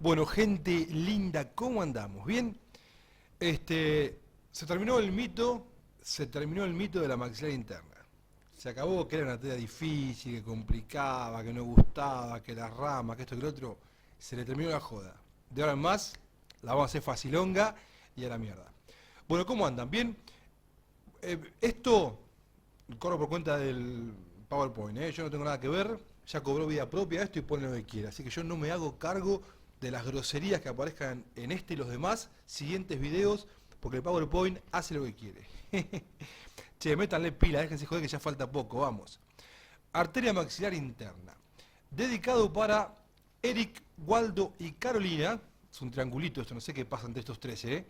Bueno, gente linda, ¿cómo andamos? ¿Bien? Se terminó el mito, de la maxilar interna. Se acabó que era una tarea difícil, que complicaba, que no gustaba, que las ramas, que esto, que lo otro. Se le terminó la joda. De ahora en más, la vamos a hacer facilonga y a la mierda. Bueno, ¿cómo andan? ¿Bien? Esto corro por cuenta del PowerPoint, ¿eh? Yo no tengo nada que ver, ya cobró vida propia esto y pone lo que quiera. Así que yo no me hago cargo de las groserías que aparezcan en este y los demás siguientes videos, porque el PowerPoint hace lo que quiere. Che, métanle pila, déjense joder que ya falta poco, vamos. Arteria maxilar interna. Dedicado para Eric, Waldo y Carolina. Es un triangulito esto, no sé qué pasa entre estos tres, ¿eh?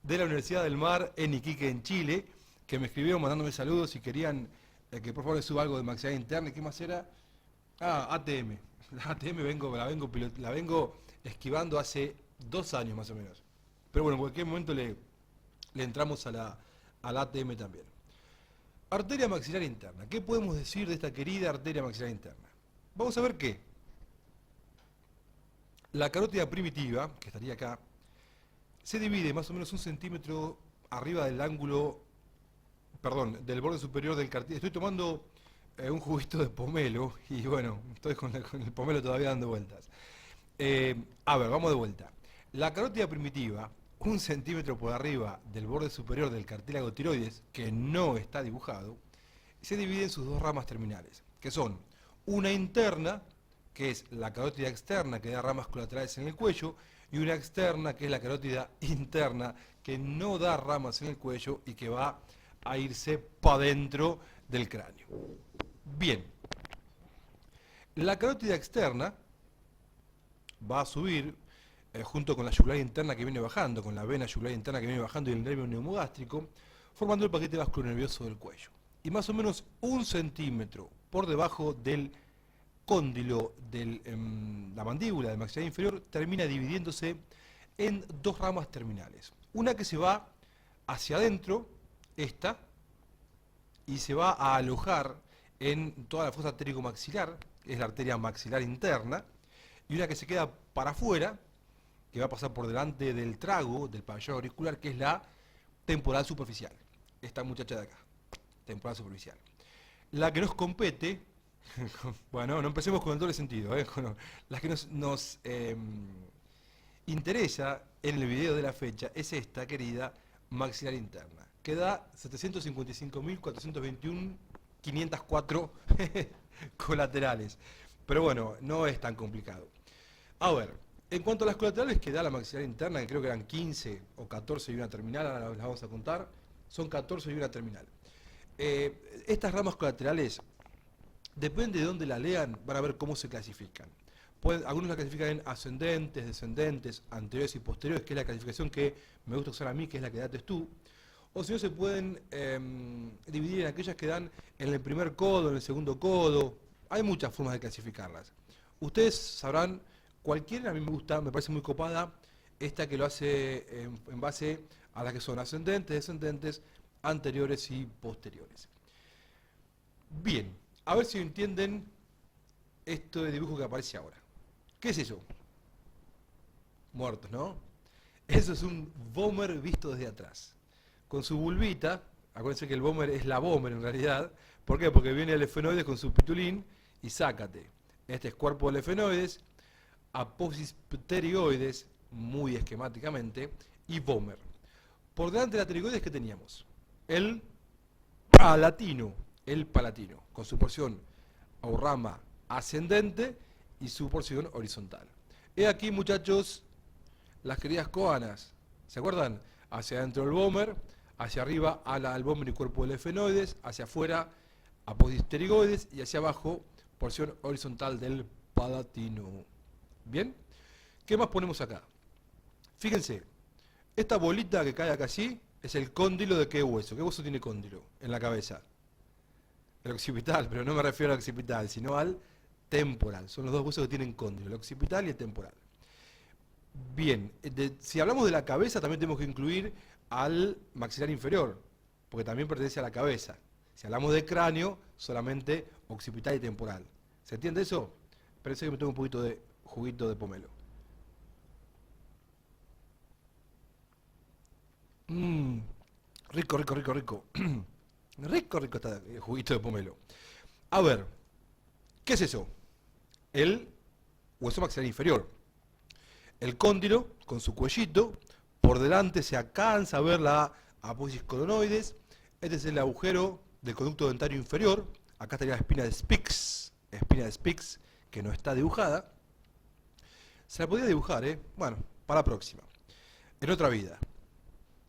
De la Universidad del Mar en Iquique, en Chile, que me escribieron mandándome saludos y querían que por favor les suba algo de maxilar interna. ¿Y qué más era? Ah, ATM. La ATM la vengo esquivando hace 2 años más o menos. Pero bueno, en cualquier momento le entramos a la ATM también. Arteria maxilar interna. ¿Qué podemos decir de esta querida arteria maxilar interna? Vamos a ver que la carótida primitiva, que estaría acá, se divide más o menos 1 centímetro arriba del ángulo, perdón, del borde superior del cartílago. Estoy tomando un juguito de pomelo y bueno, estoy con el pomelo todavía dando vueltas. A ver, vamos de vuelta. La carótida primitiva, 1 centímetro por arriba del borde superior del cartílago tiroides, que no está dibujado, se divide en sus 2 ramas terminales, que son una interna, que es la carótida externa, que da ramas colaterales en el cuello, y una externa, que es la carótida interna, que no da ramas en el cuello y que va a irse para dentro del cráneo. Bien, la carótida externa va a subir junto con la yugular interna que viene bajando, con la vena yugular interna que viene bajando y el nervio neumogástrico, formando el paquete vasculonervioso del cuello. Y más o menos 1 centímetro por debajo del cóndilo de la mandíbula del maxilar inferior termina dividiéndose en 2 ramas terminales. Una que se va hacia adentro, esta, y se va a alojar en toda la fosa arterico-maxilar, es la arteria maxilar interna, y una que se queda para afuera, que va a pasar por delante del trago, del pabellón auricular, que es la temporal superficial. Esta muchacha de acá, temporal superficial. La que nos compete, bueno, no empecemos con el doble sentido, la que nos interesa en el video de la fecha es esta querida maxilar interna, que da 755.421.504 colaterales. Pero bueno, no es tan complicado. A ver, en cuanto a las colaterales que da la maxilar interna, que creo que eran 15 o 14 y una terminal, ahora las vamos a contar, son 14 y una terminal. Estas ramas colaterales, depende de dónde la lean, van a ver cómo se clasifican. Algunos la clasifican en ascendentes, descendentes, anteriores y posteriores, que es la clasificación que me gusta usar a mí, que es la que dates tú. O si no, se pueden dividir en aquellas que dan en el primer codo, en el segundo codo. Hay muchas formas de clasificarlas. Ustedes sabrán, cualquiera a mí me gusta, me parece muy copada, esta que lo hace en base a las que son ascendentes, descendentes, anteriores y posteriores. Bien, a ver si entienden esto de dibujo que aparece ahora. ¿Qué es eso? Muertos, ¿no? Eso es un Vomer visto desde atrás. Con su bulbita, acuérdense que el Vomer es la Vomer en realidad. ¿Por qué? Porque viene el efenoides con su pitulín y sácate. Este es cuerpo del efenoides, apófisis pterioides, muy esquemáticamente, y Vomer. Por delante de la pterigoides, ¿qué teníamos? El palatino, con su porción o rama ascendente y su porción horizontal. He aquí, muchachos, las queridas coanas. ¿Se acuerdan? Hacia adentro el Vomer, hacia arriba ala al Vomer y cuerpo del efenoides, hacia afuera apófisis pterigoides y hacia abajo porción horizontal del palatino. ¿Bien? ¿Qué más ponemos acá? Fíjense, esta bolita que cae acá así es el cóndilo de qué hueso. ¿Qué hueso tiene cóndilo en la cabeza? El occipital, pero no me refiero al occipital, sino al temporal. Son los 2 huesos que tienen cóndilo, el occipital y el temporal. Bien, si hablamos de la cabeza también tenemos que incluir al maxilar inferior, porque también pertenece a la cabeza. Si hablamos de cráneo, solamente occipital y temporal. ¿Se entiende eso? Parece que me tomo un poquito de juguito de pomelo. Rico, rico, rico, rico. Rico, rico está el juguito de pomelo. A ver, ¿qué es eso? El hueso maxilar inferior. El cóndilo, con su cuellito, por delante se alcanza a ver la apófisis coronoides. Este es el agujero del conducto dentario inferior. Acá estaría la espina de Spix, que no está dibujada. Se la podía dibujar, ¿eh? Bueno, para la próxima. En otra vida.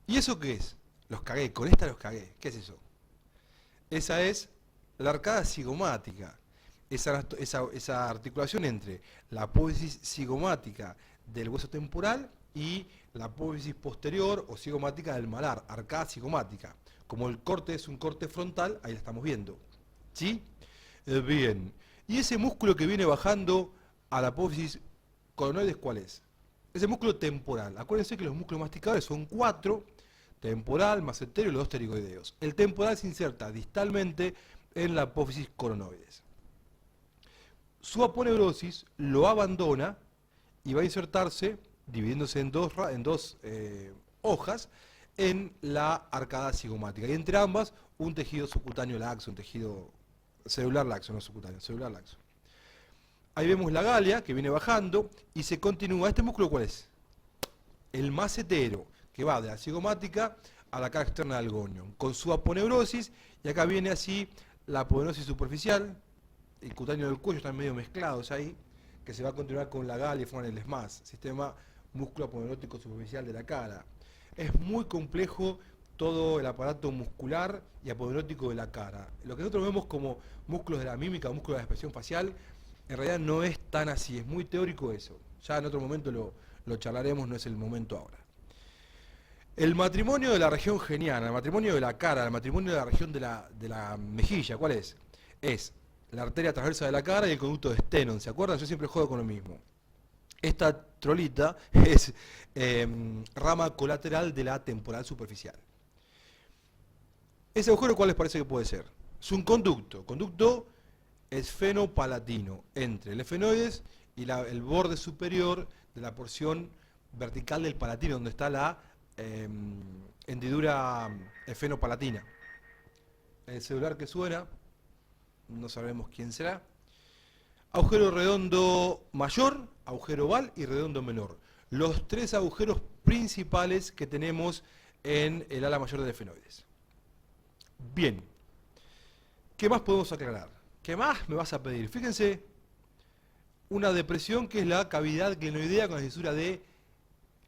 ¿Y eso qué es? Los cagué, con esta los cagué. ¿Qué es eso? Esa es la arcada cigomática. Esa articulación entre la apófisis cigomática del hueso temporal y la apófisis posterior o cigomática del malar, arcada cigomática. Como el corte es un corte frontal, ahí la estamos viendo. ¿Sí? Bien. ¿Y ese músculo que viene bajando a la apófisis coronoides cuál es? Ese músculo temporal. Acuérdense que los músculos masticadores son 4, temporal, macetero y los 2 pterigoideos. El temporal se inserta distalmente en la apófisis coronoides. Su aponeurosis lo abandona y va a insertarse, dividiéndose en dos hojas, en la arcada cigomática. Y entre ambas, un tejido subcutáneo laxo, un tejido celular laxo, no subcutáneo, celular laxo. Ahí vemos la galia que viene bajando y se continúa. ¿Este músculo cuál es? El macetero, que va de la cigomática a la cara externa del gonion, con su aponeurosis, y acá viene así la aponeurosis superficial, el cutáneo del cuello están medio mezclados ahí, que se va a continuar con la galia y forman el SMAS, sistema músculo aponeurótico superficial de la cara. Es muy complejo todo el aparato muscular y aponeurótico de la cara. Lo que nosotros vemos como músculos de la mímica, músculos de la expresión facial, en realidad no es tan así, es muy teórico eso. Ya en otro momento lo charlaremos, no es el momento ahora. El matrimonio de la región geniana, el matrimonio de la cara, el matrimonio de la región de la mejilla, ¿cuál es? Es la arteria transversa de la cara y el conducto de Stenon, ¿se acuerdan? Yo siempre juego con lo mismo. Esta trolita es rama colateral de la temporal superficial. ¿Ese agujero cuál les parece que puede ser? Es un conducto esfenopalatino, entre el efenoides y el borde superior de la porción vertical del palatino, donde está la hendidura esfenopalatina. El celular que suena, no sabemos quién será. Agujero redondo mayor, agujero oval y redondo menor. Los 3 agujeros principales que tenemos en el ala mayor del efenoides. Bien. ¿Qué más podemos aclarar? ¿Qué más me vas a pedir? Fíjense, una depresión que es la cavidad glenoidea con la fisura de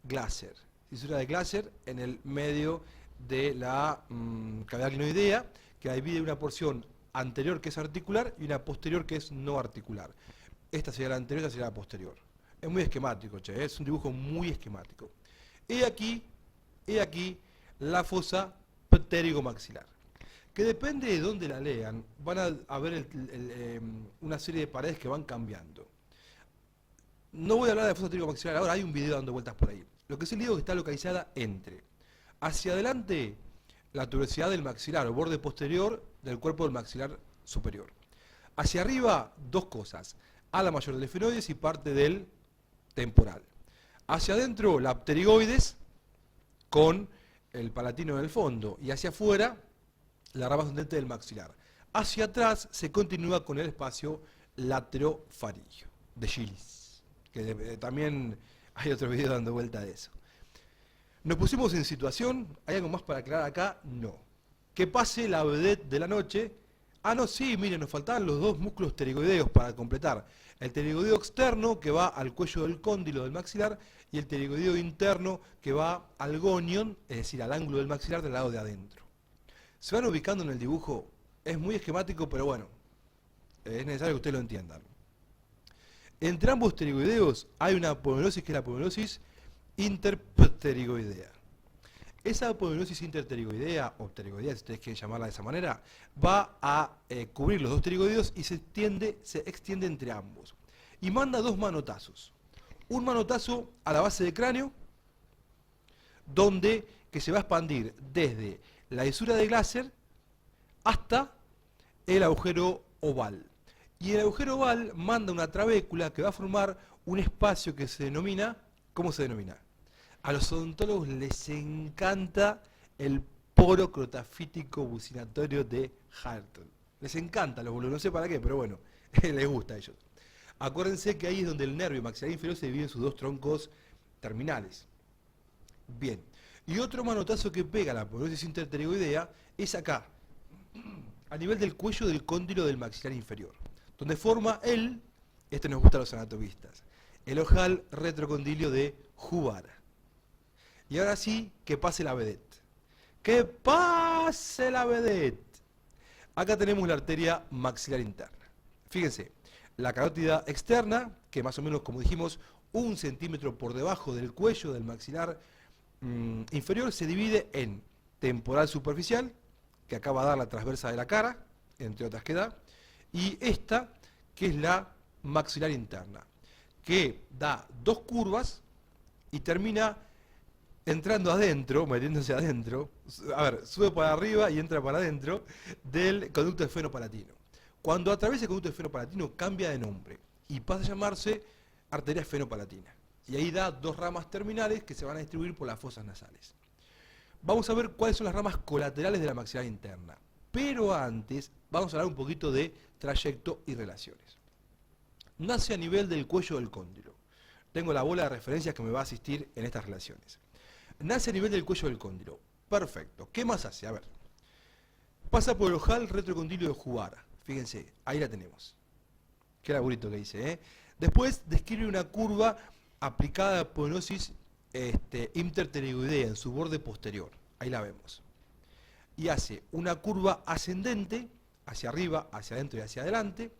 Glaser. Fisura de Glaser en el medio de la cavidad glenoidea, que divide una porción anterior que es articular y una posterior que es no articular. Esta sería la anterior, esta sería la posterior. Es muy esquemático, che, es un dibujo muy esquemático. He aquí la fosa pterigomaxilar, que depende de dónde la lean, van a ver una serie de paredes que van cambiando. No voy a hablar de la fosa pterigomaxilar ahora, hay un video dando vueltas por ahí. Lo que sí le digo es que está localizada entre, hacia adelante, la tuberosidad del maxilar o borde posterior del cuerpo del maxilar superior. Hacia arriba, 2 cosas, ala mayor del efenoides y parte del temporal. Hacia adentro, la pterigoides con el palatino en el fondo y hacia afuera, la rama ascendente del maxilar. Hacia atrás se continúa con el espacio laterofaríngeo de Gillis, que también hay otro video dando vuelta de eso. Nos pusimos en situación, ¿hay algo más para aclarar acá? No. Que pase la vedette de la noche. Ah, no, sí, miren, nos faltaban los 2 músculos pterigoideos para completar. El pterigoideo externo, que va al cuello del cóndilo del maxilar, y el pterigoideo interno, que va al gonion, es decir, al ángulo del maxilar del lado de adentro. Se van ubicando en el dibujo, es muy esquemático, pero bueno, es necesario que ustedes lo entiendan. Entre ambos pterigoideos hay una aponeurosis que es la aponeurosis interpterigoidea. Esa aponeurosis interpterigoidea, o pterigoidea si ustedes quieren llamarla de esa manera, va a cubrir los 2 pterigoideos y se extiende entre ambos. Y manda 2 manotazos. Un manotazo a la base del cráneo, que se va a expandir desde la fisura de Glaser hasta el agujero oval. Y el agujero oval manda una trabécula que va a formar un espacio que se denomina, ¿cómo se denomina? A los odontólogos les encanta el poro crotafítico bucinatorio de Hartle. Les encanta los boludos, no sé para qué, pero bueno, les gusta a ellos. Acuérdense que ahí es donde el nervio maxilar inferior se divide en sus dos troncos terminales. Bien, y otro manotazo que pega la porosis interpterygoidea es acá, a nivel del cuello del cóndilo del maxilar inferior, donde forma este nos gusta a los anatomistas, el ojal retrocondilio de Juvara. Y ahora sí, que pase la vedette. ¡Que pase la vedette! Acá tenemos la arteria maxilar interna. Fíjense, la carótida externa, que más o menos, como dijimos, 1 centímetro por debajo del cuello del maxilar inferior, se divide en temporal superficial, que acá va a dar la transversa de la cara, entre otras que da, y esta, que es la maxilar interna, que da 2 curvas y termina entrando adentro, metiéndose adentro, a ver, sube para arriba y entra para adentro del conducto esfenopalatino. Cuando atraviesa el conducto esfenopalatino cambia de nombre y pasa a llamarse arteria esfenopalatina. Y ahí da 2 ramas terminales que se van a distribuir por las fosas nasales. Vamos a ver cuáles son las ramas colaterales de la maxilar interna. Pero antes vamos a hablar un poquito de trayecto y relaciones. Nace a nivel del cuello del cóndilo. Tengo la bola de referencias que me va a asistir en estas relaciones. Nace a nivel del cuello del cóndilo. Perfecto. ¿Qué más hace? A ver. Pasa por el ojal retrocondilio de Juvara. Fíjense, ahí la tenemos. Qué laburito que hice, ¿eh? Después describe una curva aplicada a porosis interpterygoidea en su borde posterior. Ahí la vemos. Y hace una curva ascendente, hacia arriba, hacia adentro y hacia adelante,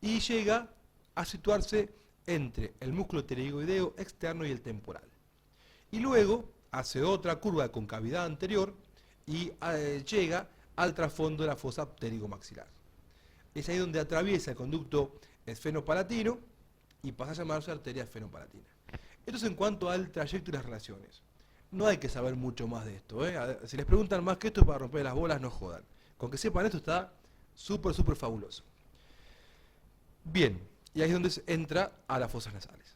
y llega a situarse entre el músculo pterigoideo externo y el temporal. Y luego hace otra curva de concavidad anterior y llega al trasfondo de la fosa pterigomaxilar. Es ahí donde atraviesa el conducto esfenopalatino y pasa a llamarse arteria esfenopalatina. Esto es en cuanto al trayecto y las relaciones. No hay que saber mucho más de esto, ¿eh? Si les preguntan más que esto para romper las bolas, no jodan. Con que sepan esto está súper fabuloso. Bien, y ahí es donde entra a las fosas nasales.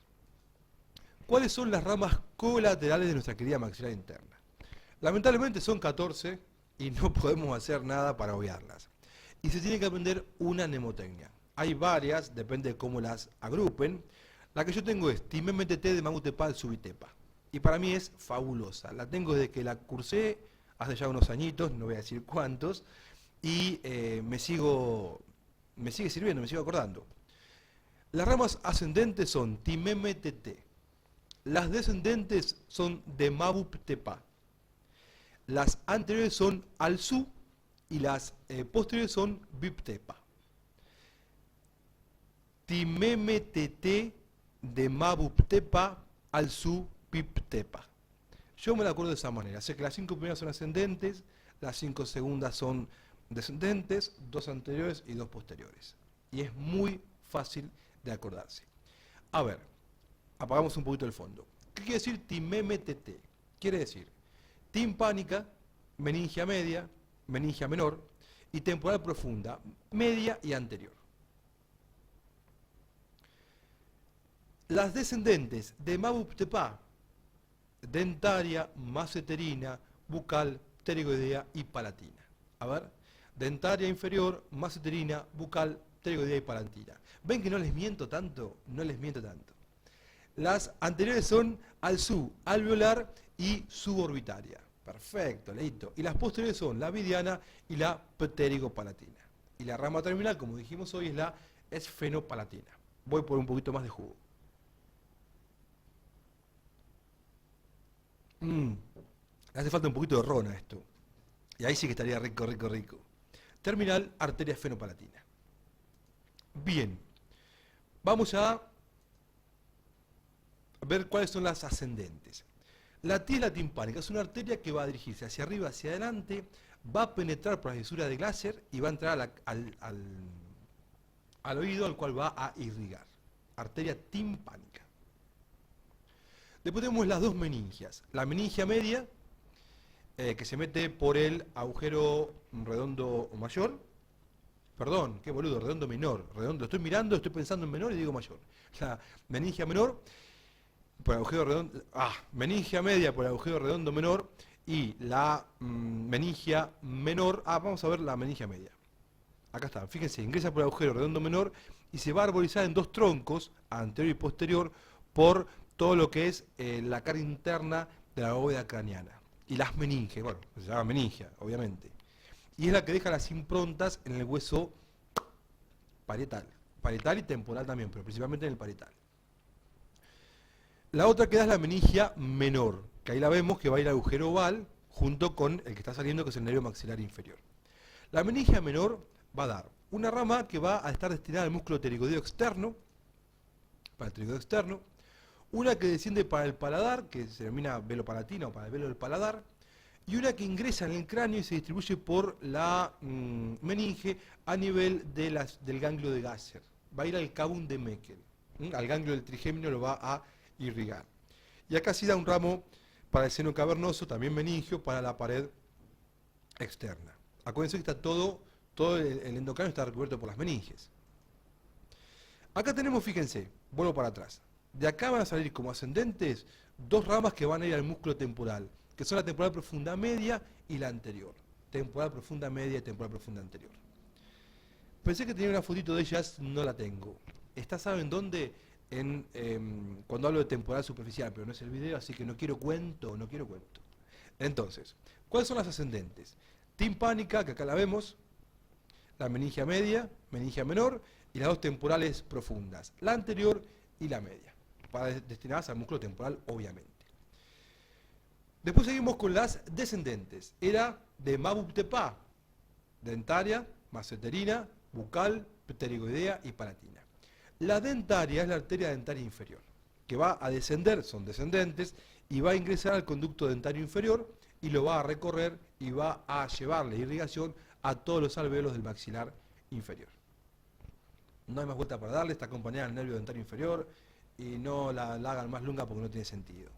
¿Cuáles son las ramas colaterales de nuestra querida maxilar interna? Lamentablemente son 14 y no podemos hacer nada para obviarlas. Y se tiene que aprender una mnemotecnia. Hay varias, depende de cómo las agrupen. La que yo tengo es TIMMTT de Mamutepá al Subitepa. Y para mí es fabulosa. La tengo desde que la cursé hace ya unos añitos, no voy a decir cuántos, y me sigue sirviendo, me sigo acordando. Las ramas ascendentes son TIMMTT. Las descendentes son de Mabuptepa. Las anteriores son Alsu y las posteriores son Biptepa. TIMMTT de Mabuptepa Alsu Biptepa. Yo me la acuerdo de esa manera. Sé que las 5 primeras son ascendentes, las 5 segundas son descendentes, 2 anteriores y 2 posteriores. Y es muy fácil de acordarse. A ver, apagamos un poquito el fondo. ¿Qué quiere decir TIMMTT? Quiere decir timpánica, meningia media, meningia menor y temporal profunda, media y anterior. Las descendentes de Mabuptepa, dentaria, maceterina, bucal, pterigoidea y palatina. A ver, dentaria inferior, maceterina, bucal, pterigoidea y palatina. ¿Ven que no les miento tanto? No les miento tanto. Las anteriores son Alsu, alveolar y suborbitaria. Perfecto, leíto. Y las posteriores son la vidiana y la pterigopalatina. Y la rama terminal, como dijimos hoy, es la esfenopalatina. Voy por un poquito más de jugo. Hace falta un poquito de ron a esto. Y ahí sí que estaría rico. Terminal, arteria esfenopalatina. Bien. Vamos a ver cuáles son las ascendentes. La tila timpánica es una arteria que va a dirigirse hacia arriba, hacia adelante, va a penetrar por la fisura de Glaser y va a entrar al oído, al cual va a irrigar. Arteria timpánica. Después tenemos las dos meningias. La meningia media, que se mete por el agujero redondo mayor. Perdón, qué boludo, redondo menor. Redondo, estoy mirando, estoy pensando en menor y digo mayor. La meningia menor, por el agujero redondo. Meningia media por el agujero redondo menor y la meningia menor. Vamos a ver la meningia media. Acá está, fíjense, ingresa por el agujero redondo menor y se va a arborizar en dos troncos, anterior y posterior, por todo lo que es la carga interna de la bóveda craneana. Y las meninges, bueno, se llama meningia, obviamente. Y es la que deja las improntas en el hueso parietal. Parietal y temporal también, pero principalmente en el parietal. La otra que da es la meningia menor, que ahí la vemos que va a ir al agujero oval junto con el que está saliendo, que es el nervio maxilar inferior. La meningia menor va a dar una rama que va a estar destinada al músculo pterigoideo externo, para el pterigoideo externo, una que desciende para el paladar, que se denomina velo palatina o para el velo del paladar, y una que ingresa en el cráneo y se distribuye por la meninge a nivel del ganglio de Gasser. Va a ir al cabum de Meckel, al ganglio del trigémino lo va a irrigar. Y acá sí da un ramo para el seno cavernoso, también meningio, para la pared externa. Acuérdense que está todo el endocráneo está recubierto por las meninges. Acá tenemos, fíjense, vuelvo para atrás. De acá van a salir como ascendentes dos ramas que van a ir al músculo temporal, que son la temporal profunda media y la anterior. Temporal profunda media y temporal profunda anterior. Pensé que tenía una fotito de ellas, no la tengo. Está, ¿saben dónde? Cuando hablo de temporal superficial, pero no es el video, así que no quiero cuento. Entonces, ¿cuáles son las ascendentes? Timpánica, que acá la vemos, la meningia media, meningia menor, y las dos temporales profundas, la anterior y la media, destinadas al músculo temporal, obviamente. Después seguimos con las descendentes. Era de Mabuptepá, dentaria, maseterina, bucal, pterigoidea y palatina. La dentaria es la arteria dentaria inferior, que va a descender, son descendentes, y va a ingresar al conducto dentario inferior y lo va a recorrer y va a llevarle irrigación a todos los alvéolos del maxilar inferior. No hay más vuelta para darle, está acompañada del nervio dentario inferior y no la hagan más lunga porque no tiene sentido.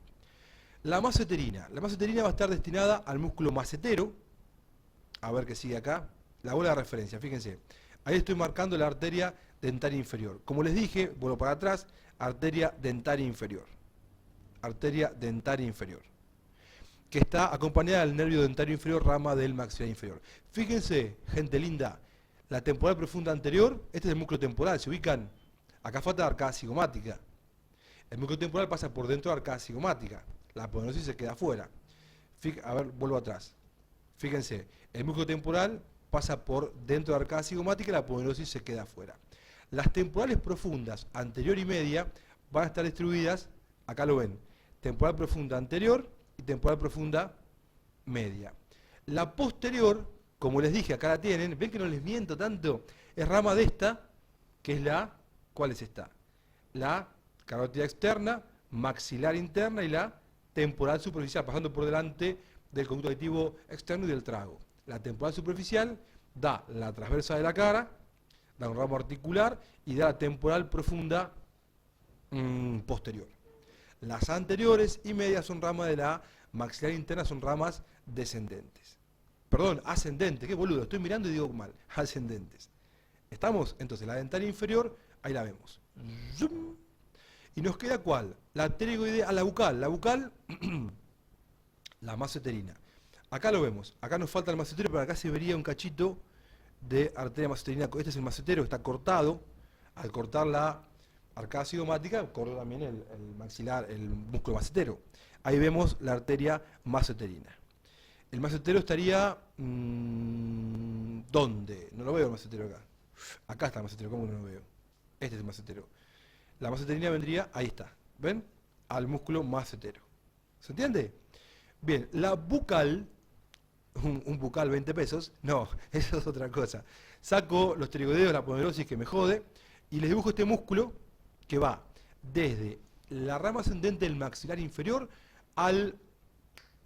La maseterina va a estar destinada al músculo macetero. A ver qué sigue acá. La bola de referencia, fíjense. Ahí estoy marcando la arteria dentaria inferior. Como les dije, vuelvo para atrás, arteria dentaria inferior. Arteria dentaria inferior. Que está acompañada del nervio dentario inferior, rama del maxilar inferior. Fíjense, gente linda, la temporal profunda anterior, este es el músculo temporal, se ubican, acá falta la arcada cigomática. El músculo temporal pasa por dentro de la arcada cigomática. La aponeurose se queda afuera. A ver, vuelvo atrás. Fíjense, el músculo temporal pasa por dentro de la arcada cigomática y la aponeurose se queda afuera. Las temporales profundas, anterior y media, van a estar distribuidas, acá lo ven, temporal profunda anterior y temporal profunda media. La posterior, como les dije, acá la tienen, ven que no les miento tanto, es rama de esta, que es ¿cuál es esta? La carótida externa, maxilar interna y la temporal superficial, pasando por delante del conducto auditivo externo y del trago. La temporal superficial da la transversa de la cara, da un ramo articular y da la temporal profunda posterior. Las anteriores y medias son ramas de la maxilar interna, son ramas descendentes. Perdón, ascendentes, qué boludo, estoy mirando y digo mal, ascendentes. ¿Estamos? Entonces, la dentaria inferior, ahí la vemos. Zoom. ¿Y nos queda cuál? La pterigoidea, la bucal, la maseterina. Acá lo vemos, acá nos falta el macetero, pero acá se vería un cachito de arteria maseterina. Este es el macetero, está cortado. Al cortar la arcada cigomática, corta también el maxilar, el músculo macetero. Ahí vemos la arteria maseterina. El macetero estaría... ¿dónde? No lo veo el macetero acá. Acá está el macetero, ¿cómo no lo veo? Este es el macetero. La maseterina vendría, ahí está, ¿ven? Al músculo macetero. ¿Se entiende? Bien, la bucal, un bucal 20 pesos, no, eso es otra cosa. Saco los pterigoideos, la aponeurose que me jode, y les dibujo este músculo que va desde la rama ascendente del maxilar inferior al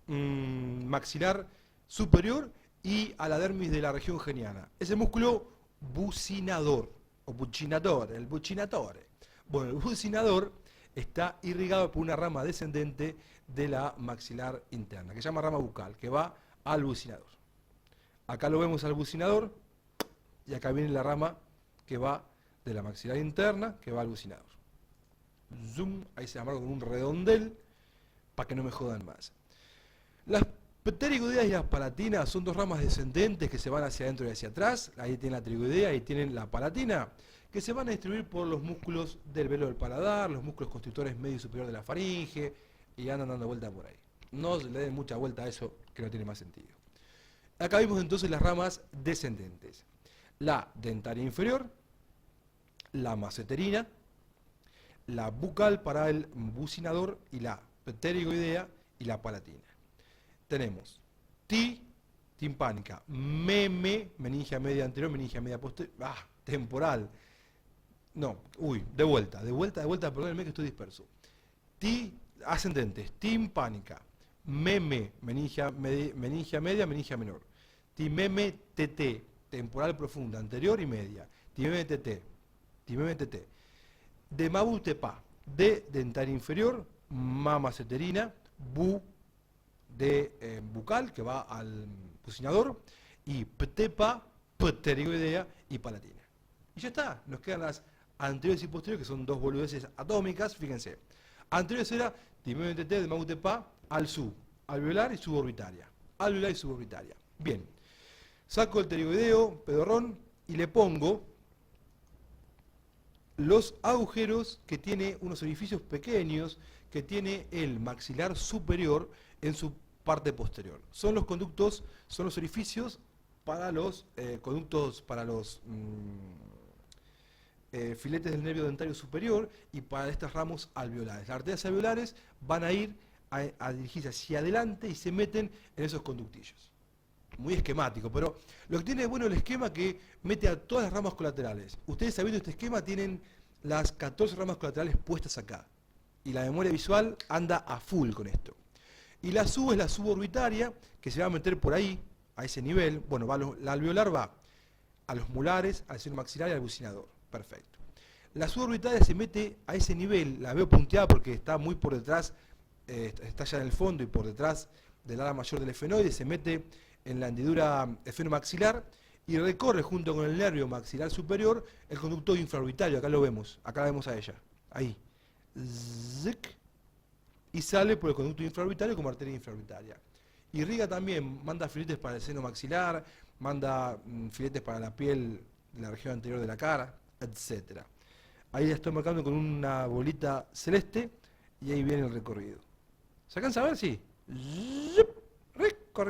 maxilar superior y a la dermis de la región geniana. Ese músculo bucinador, o buccinatore, el buccinatore. Bueno, el bucinador está irrigado por una rama descendente de la maxilar interna, que se llama rama bucal, que va al bucinador. Acá lo vemos al bucinador, y acá viene la rama que va de la maxilar interna, que va al bucinador. Zoom, ahí se llama con un redondel, para que no me jodan más. Las pterigoidea y las palatinas son dos ramas descendentes que se van hacia adentro y hacia atrás. Ahí tienen la pterigoidea y tienen la palatina, que se van a distribuir por los músculos del velo del paladar, los músculos constrictores medio y superior de la faringe, y andan dando vuelta por ahí. No le den mucha vuelta a eso, que no tiene más sentido. Acá vimos entonces las ramas descendentes. La dentaria inferior, la maceterina, la bucal para el bucinador y la pterigoidea y la palatina. Tenemos timpánica, meningia media anterior, meningia media posterior, temporal. No, de vuelta, perdónenme que estoy disperso. Ascendentes, timpánica, meningia media, meningia menor. Timeme TT, temporal profunda, anterior y media. Timeme TT. De mabutepa, de dentaria inferior, mamaceterina, de bucal, que va al bucinador, y ptepa, pterigoidea y palatina. Y ya está, nos quedan las anteriores y posteriores, que son dos boludeces atómicas, fíjense. Anteriores era timeme TT de mabutepa al alveolar y suborbitaria. Alveolar y suborbitaria. Bien, saco el pterigoideo, pedorrón, y le pongo los agujeros que tiene unos orificios pequeños que tiene el maxilar superior en su parte posterior. Son los conductos, son los orificios para los filetes del nervio dentario superior y para estos ramos alveolares. Las arterias alveolares van a ir a dirigirse hacia adelante y se meten en esos conductillos. Muy esquemático, pero lo que tiene de bueno el esquema que mete a todas las ramas colaterales. Ustedes sabiendo este esquema tienen las 14 ramas colaterales puestas acá. Y la memoria visual anda a full con esto. Y la sub es la suborbitaria, que se va a meter por ahí, a ese nivel. Bueno, la alveolar va a los molares, al seno maxilar y al bucinador. Perfecto. La suborbitaria se mete a ese nivel, la veo punteada porque está muy por detrás, está ya en el fondo y por detrás del ala mayor del efenoide, se mete en la hendidura efenomaxilar y recorre junto con el nervio maxilar superior el conducto infraorbitario. Acá lo vemos, acá la vemos a ella, ahí. Zic, y sale por el conducto infraorbitario como arteria infraorbitaria. Irriga también, manda filetes para el seno maxilar, manda filetes para la piel de la región anterior de la cara, etc. Ahí la estoy marcando con una bolita celeste y ahí viene el recorrido. ¿Se alcanza a ver? Sí. Rico.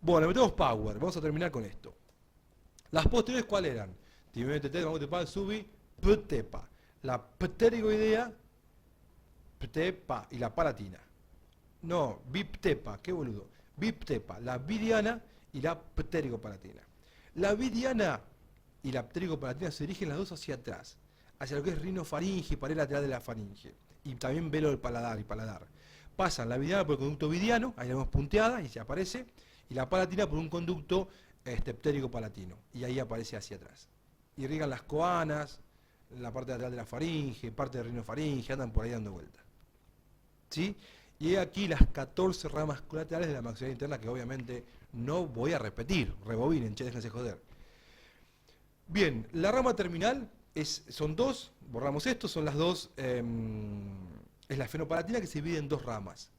Bueno, le metemos power, vamos a terminar con esto. Las posteriores, ¿cuáles eran? Timeme TT, mabutepa, subi, ptepa. La pterigoidea, ptepa, y la palatina. No, biptepa, qué boludo. Biptepa, la bidiana y la pterigopalatina. La bidiana y la pterigopalatina se dirigen las dos hacia atrás, hacia lo que es rinofaringe y pared lateral de la faringe. Y también velo del paladar y paladar. Pasan la bidiana por el conducto bidiano, ahí la vemos punteada y se aparece, y la palatina por un conducto pterigopalatino, y ahí aparece hacia atrás. Irrigan las coanas, la parte lateral de la faringe, parte de rinofaringe, andan por ahí dando vuelta. ¿Sí? Y aquí las 14 ramas colaterales de la maxilar interna que obviamente no voy a repetir. Rebobinen, che, déjense joder. Bien, la rama terminal son dos, borramos esto, son las dos, es la efenopalatina que se divide en dos ramas.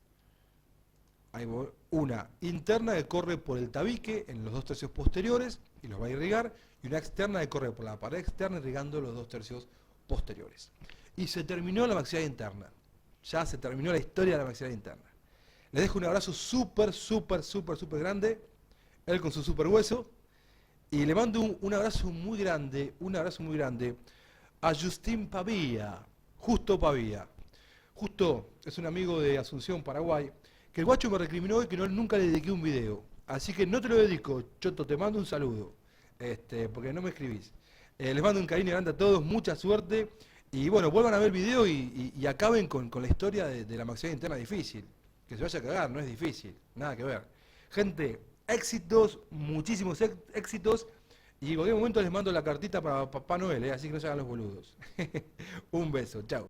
Hay una interna que corre por el tabique en los 2 tercios posteriores y los va a irrigar, y una externa que corre por la pared externa irrigando los 2 tercios posteriores. Y se terminó la maxilar interna. Ya se terminó la historia de la maxilar interna. Les dejo un abrazo súper grande, él con su super hueso, y le mando un abrazo muy grande a Justin Pavía, Justo Pavía. Justo es un amigo de Asunción, Paraguay, que el guacho me recriminó hoy que nunca le dediqué un video. Así que no te lo dedico, Choto, te mando un saludo, porque no me escribís. Les mando un cariño grande a todos, mucha suerte. Y bueno, vuelvan a ver el video y acaben con la historia de la maxilar interna difícil. Que se vaya a cagar, no es difícil, nada que ver. Gente, éxitos, muchísimos éxitos. Y en cualquier momento les mando la cartita para Papá Noel, así que no se hagan los boludos. Un beso, chao.